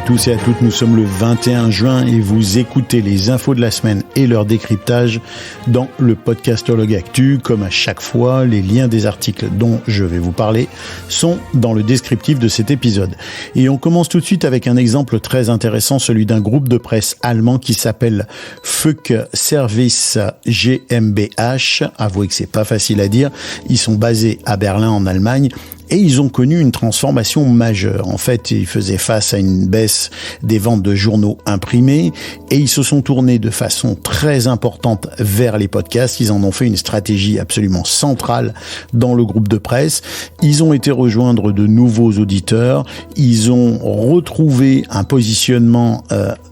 tous et à toutes, nous sommes le 21 juin et vous écoutez les infos de la semaine et leur décryptage dans le Podcastologue Actu. Comme à chaque fois, les liens des articles dont je vais vous parler sont dans le descriptif de cet épisode. Et on commence tout de suite avec un exemple très intéressant, celui d'un groupe de presse allemand qui s'appelle Fuck Service GmbH. Avouez que c'est pas facile à dire. Ils sont basés à Berlin en Allemagne. Et ils ont connu une transformation majeure. En fait, ils faisaient face à une baisse des ventes de journaux imprimés et ils se sont tournés de façon très importante vers les podcasts. Ils en ont fait une stratégie absolument centrale dans le groupe de presse. Ils ont été rejoindre de nouveaux auditeurs. Ils ont retrouvé un positionnement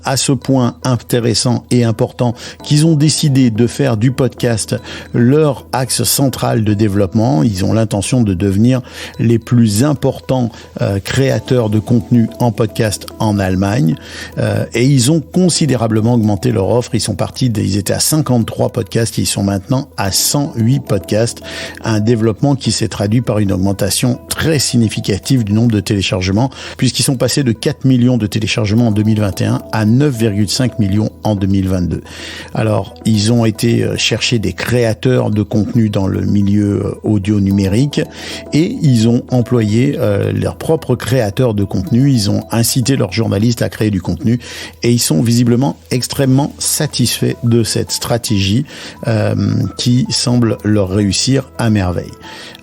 à ce point intéressant et important qu'ils ont décidé de faire du podcast leur axe central de développement. Ils ont l'intention de devenir les plus importants créateurs de contenu en podcast en Allemagne et ils ont considérablement augmenté leur offre. Ils étaient à 53 podcasts, ils sont maintenant à 108 podcasts, un développement qui s'est traduit par une augmentation très significative du nombre de téléchargements puisqu'ils sont passés de 4 millions de téléchargements en 2021 à 9,5 millions en 2022. Alors, ils ont été chercher des créateurs de contenu dans le milieu audio numérique et ils ont employé leurs propres créateurs de contenu. Ils ont incité leurs journalistes à créer du contenu et ils sont visiblement extrêmement satisfaits de cette stratégie qui semble leur réussir à merveille.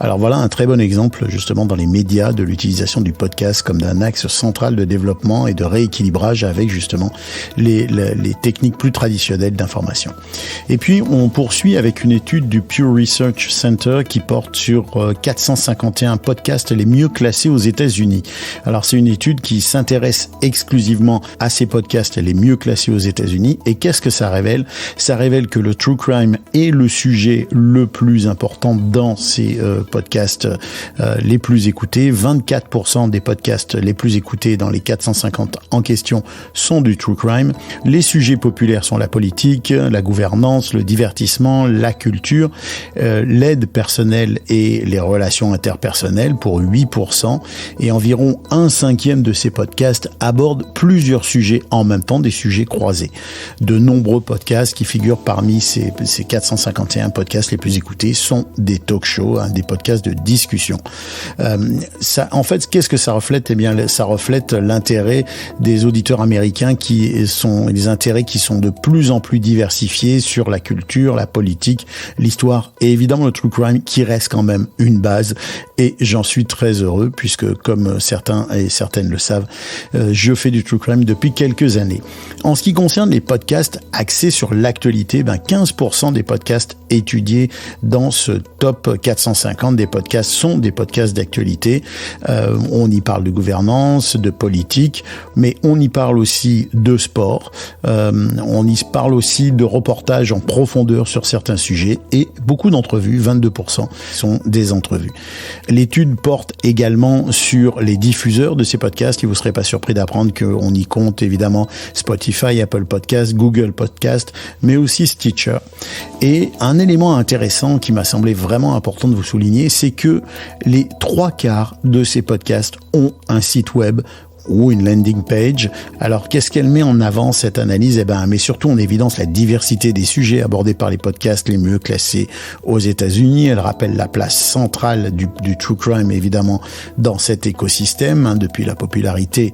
Alors voilà un très bon exemple justement dans les médias de l'utilisation du podcast comme d'un axe central de développement et de rééquilibrage avec justement les techniques plus traditionnelles d'information. Et puis on poursuit avec une étude du Pew Research Center qui porte sur 451 podcasts les mieux classés aux États-Unis. Alors c'est une étude qui s'intéresse exclusivement à ces podcasts les mieux classés aux États-Unis. Et qu'est-ce que ça révèle ? Ça révèle que le true crime est le sujet le plus important dans ces podcasts les plus écoutés. 24% des podcasts les plus écoutés dans les 450 en question sont du true crime. Les sujets populaires sont la politique, la gouvernance, le divertissement, la culture, l'aide personnelle et les relations interpersonnelles pour 8%. Et environ 1/5 de ces podcasts abordent plusieurs sujets en même temps, des sujets croisés. De nombreux podcasts qui figurent parmi ces 451 podcasts les plus écoutés sont des talk shows, des podcasts de discussion. En fait, qu'est-ce que ça reflète ? Eh bien, ça reflète l'intérêt des auditeurs américains des intérêts qui sont de plus en plus diversifiés sur la culture, la politique, l'histoire et évidemment le true crime qui reste quand même une base. Et j'en suis très heureux puisque, comme certains et certaines le savent, je fais du true crime depuis quelques années. En ce qui concerne les podcasts axés sur l'actualité, 15% des podcasts étudiés dans ce top 450 des podcasts sont des podcasts d'actualité. On y parle de gouvernance, de politique, mais on y parle aussi de sport. On y parle aussi de reportages en profondeur sur certains sujets et beaucoup d'entrevues, 22% sont des entrevues. L'étude porte également sur les diffuseurs de ces podcasts et vous ne serez pas surpris d'apprendre qu'on y compte évidemment Spotify, Apple Podcasts, Google Podcasts, mais aussi Stitcher. Et un élément intéressant qui m'a semblé vraiment important de vous souligner, c'est que les 3/4 de ces podcasts ont un site web ou une landing page. Alors, qu'est-ce qu'elle met en avant, cette analyse ? Elle met surtout en évidence la diversité des sujets abordés par les podcasts les mieux classés aux États-Unis. Elle rappelle la place centrale du true crime, évidemment, dans cet écosystème, depuis la popularité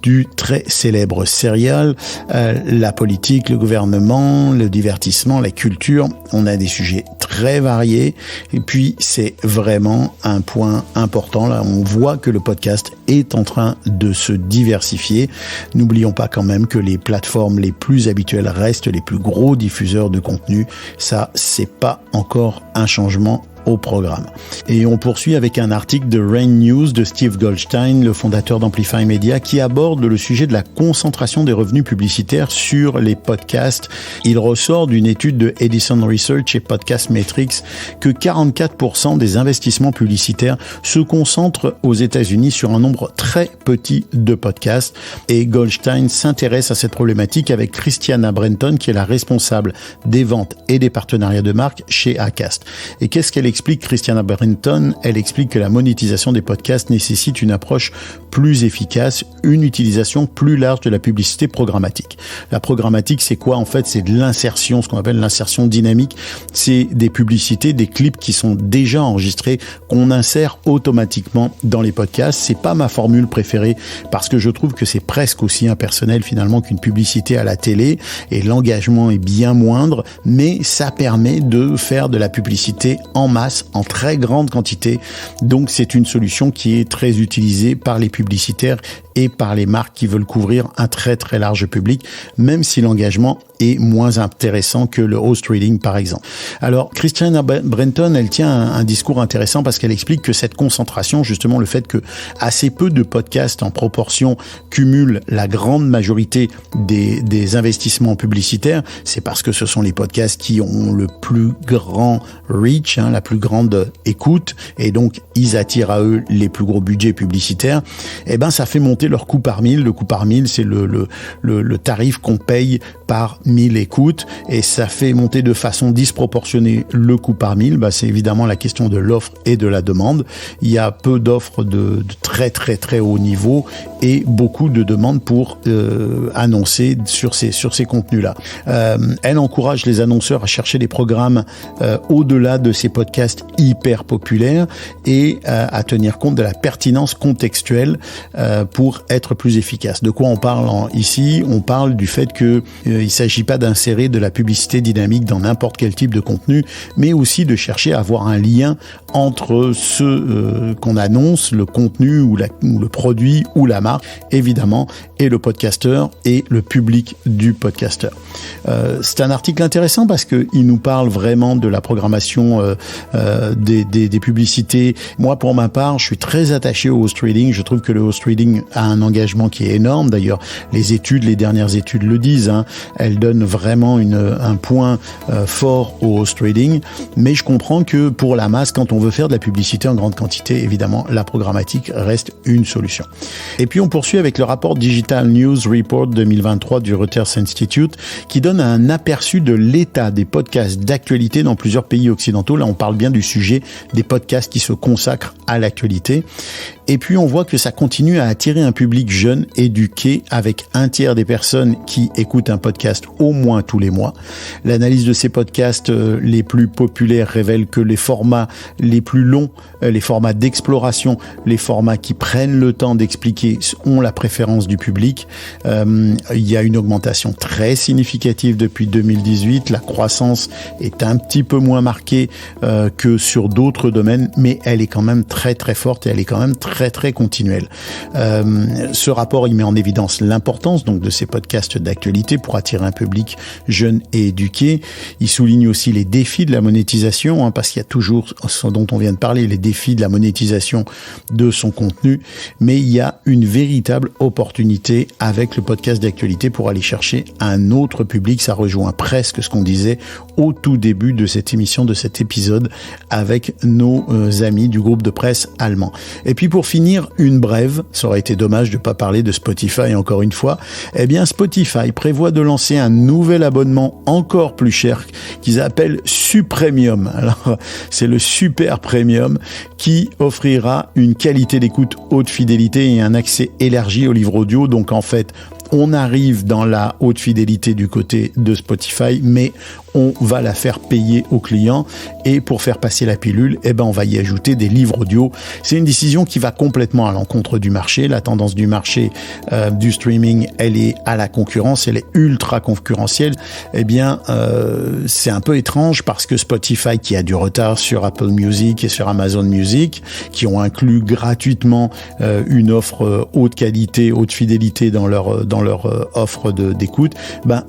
du très célèbre serial, la politique, le gouvernement, le divertissement, la culture. On a des sujets très variés. Et puis, c'est vraiment un point important. Là, on voit que le podcast est en train de se diversifier. N'oublions pas quand même que les plateformes les plus habituelles restent les plus gros diffuseurs de contenu. Ça, c'est pas encore un changement au programme. Et on poursuit avec un article de Rain News de Steve Goldstein, le fondateur d'Amplify Media, qui aborde le sujet de la concentration des revenus publicitaires sur les podcasts. Il ressort d'une étude de Edison Research et Podcast Metrics que 44% des investissements publicitaires se concentrent aux États-Unis sur un nombre très petit de podcasts. Et Goldstein s'intéresse à cette problématique avec Christiana Brenton, qui est la responsable des ventes et des partenariats de marque chez Acast. Et qu'est-ce qu'elle explique qu'explique Christiana Brenton, elle explique que la monétisation des podcasts nécessite une approche plus efficace, une utilisation plus large de la publicité programmatique. La programmatique, c'est quoi? En fait, c'est de l'insertion, ce qu'on appelle l'insertion dynamique. C'est des publicités, des clips qui sont déjà enregistrés, qu'on insère automatiquement dans les podcasts. C'est pas ma formule préférée parce que je trouve que c'est presque aussi impersonnel finalement qu'une publicité à la télé et l'engagement est bien moindre, mais ça permet de faire de la publicité en masse, en très grande quantité. Donc c'est une solution qui est très utilisée par les publicitaires et par les marques qui veulent couvrir un très très large public, même si l'engagement est moins intéressant que le host reading par exemple. Alors Christiana Brenton, elle tient un discours intéressant parce qu'elle explique que cette concentration, justement le fait que assez peu de podcasts en proportion cumulent la grande majorité des investissements publicitaires, c'est parce que ce sont les podcasts qui ont le plus grand reach, la plus grande écoute, et donc ils attirent à eux les plus gros budgets publicitaires. Et ben ça fait monter leur coût par mille. Le coût par mille, c'est le tarif qu'on paye par 1000 écoutes, et ça fait monter de façon disproportionnée le coût par mille. C'est évidemment la question de l'offre et de la demande. Il y a peu d'offres de très très très haut niveau et beaucoup de demandes pour annoncer sur ces contenus-là. Elle encourage les annonceurs à chercher des programmes au-delà de ces podcasts hyper populaires et à tenir compte de la pertinence contextuelle pour être plus efficace. De quoi on parle ici? On parle du fait que il ne s'agit pas d'insérer de la publicité dynamique dans n'importe quel type de contenu, mais aussi de chercher à avoir un lien entre ce qu'on annonce, le contenu ou le produit ou la marque, évidemment, et le podcasteur et le public du podcasteur. C'est un article intéressant parce qu'il nous parle vraiment de la programmation des publicités. Moi, pour ma part, je suis très attaché au host reading. Je trouve que le host reading a un engagement qui est énorme. D'ailleurs, les dernières études le disent. Elles donnent vraiment un point fort au host reading. Mais je comprends que pour la masse, quand on veut faire de la publicité en grande quantité, évidemment, la programmatique reste une solution. Et puis, on poursuit avec le rapport Digital News Report 2023 du Reuters Institute qui donne un aperçu de l'état des podcasts d'actualité dans plusieurs pays occidentaux. Là, on parle bien du sujet des podcasts qui se consacrent à l'actualité. Et puis, on voit que ça continue à attirer un public jeune, éduqué, avec un tiers des personnes qui écoutent un podcast au moins tous les mois. L'analyse de ces podcasts les plus populaires révèle que les formats les plus longs, les formats d'exploration, les formats qui prennent le temps d'expliquer ont la préférence du public. Il y a une augmentation très significative depuis 2018. La croissance est un petit peu moins marquée que sur d'autres domaines, mais elle est quand même très très forte et elle est quand même très très continuelle. Ce rapport, il met en évidence l'importance donc de ces podcasts d'actualité pour attirer un public jeune et éduqué. Il souligne aussi les défis de la monétisation, parce qu'il y a toujours ce dont on vient de parler, les défis de la monétisation de son contenu, mais il y a une véritable opportunité avec le podcast d'actualité pour aller chercher un autre public. Ça rejoint presque ce qu'on disait au tout début de cette émission, de cet épisode avec nos amis du groupe de presse allemand. Et puis pour finir, une brève, ça aurait été dommage de ne pas parler de Spotify encore une fois. Eh bien, Spotify prévoit de lancer un nouvel abonnement encore plus cher qu'ils appellent Supremium. Alors, c'est le Super Premium qui offrira une qualité d'écoute haute fidélité et un accès élargi aux livres audio. Donc, en fait, on arrive dans la haute fidélité du côté de Spotify, mais on va la faire payer aux clients. Et pour faire passer la pilule, on va y ajouter des livres audio. C'est une décision qui va complètement à l'encontre du marché. La tendance du marché du streaming, elle est à la concurrence, elle est ultra concurrentielle. C'est un peu étrange parce que Spotify, qui a du retard sur Apple Music et sur Amazon Music, qui ont inclus gratuitement une offre haute qualité, haute fidélité dans leur offre d'écoute,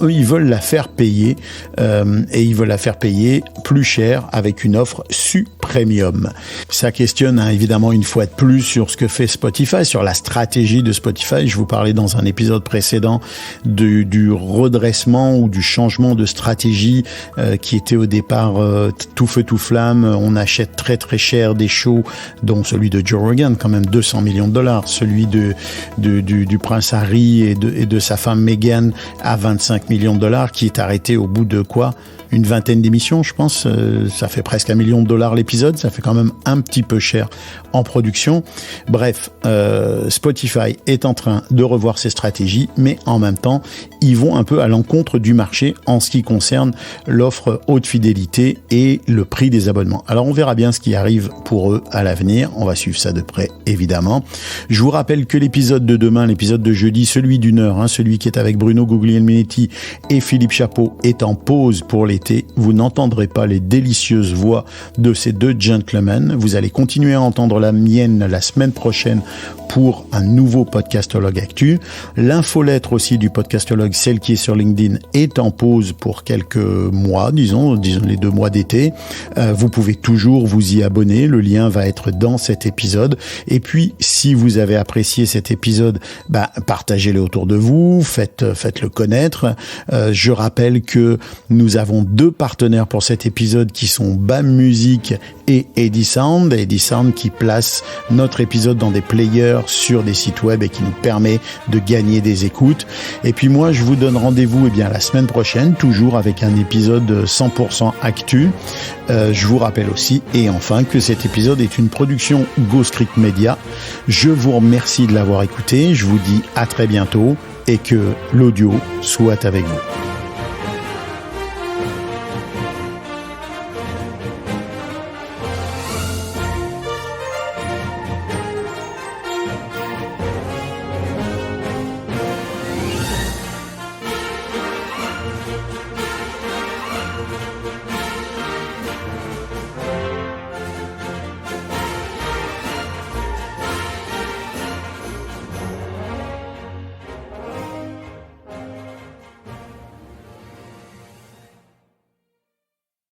eux, ils veulent la faire payer et ils veulent la faire payer plus cher avec une offre Supremium. Ça questionne évidemment une fois de plus sur ce que fait Spotify, sur la stratégie de Spotify. Je vous parlais dans un épisode précédent du redressement ou du changement de stratégie qui était au départ tout feu tout flamme. On achète très très cher des shows, dont celui de Joe Rogan, quand même $200 millions, celui du prince Harry de sa femme Meghan à 25 millions de dollars, qui est arrêté au bout de quoi ? Une vingtaine d'émissions, je pense. Ça fait presque $1 million l'épisode. Ça fait quand même un petit peu cher en production. Bref, Spotify est en train de revoir ses stratégies, mais en même temps, ils vont un peu à l'encontre du marché en ce qui concerne l'offre haute fidélité et le prix des abonnements. Alors, on verra bien ce qui arrive pour eux à l'avenir. On va suivre ça de près, évidemment. Je vous rappelle que l'épisode de demain, l'épisode de jeudi, celui d'une heure, celui qui est avec Bruno Guglielminetti et Philippe Chapeau, est en pause pour l'été. Vous n'entendrez pas les délicieuses voix de ces deux gentlemen. Vous allez continuer à entendre la mienne la semaine prochaine pour un nouveau Podcastologue Actu. L'infolettre aussi du Podcastologue, celle qui est sur LinkedIn, est en pause pour quelques mois, disons les 2 mois d'été. Vous pouvez toujours vous y abonner. Le lien va être dans cet épisode. Et puis, si vous avez apprécié cet épisode, partagez-le autour de vous, faites-le connaître. Je rappelle que nous avons 2 partenaires pour cet épisode qui sont BAM Music et Edisound. Edisound qui place notre épisode dans des players sur des sites web et qui nous permet de gagner des écoutes. Et puis moi, je vous donne rendez-vous la semaine prochaine, toujours avec un épisode 100% actu. Je vous rappelle aussi, et enfin, que cet épisode est une production Ghost Creek Media. Je vous remercie de l'avoir écouté. Je vous dis à très bientôt et que l'audio soit avec vous.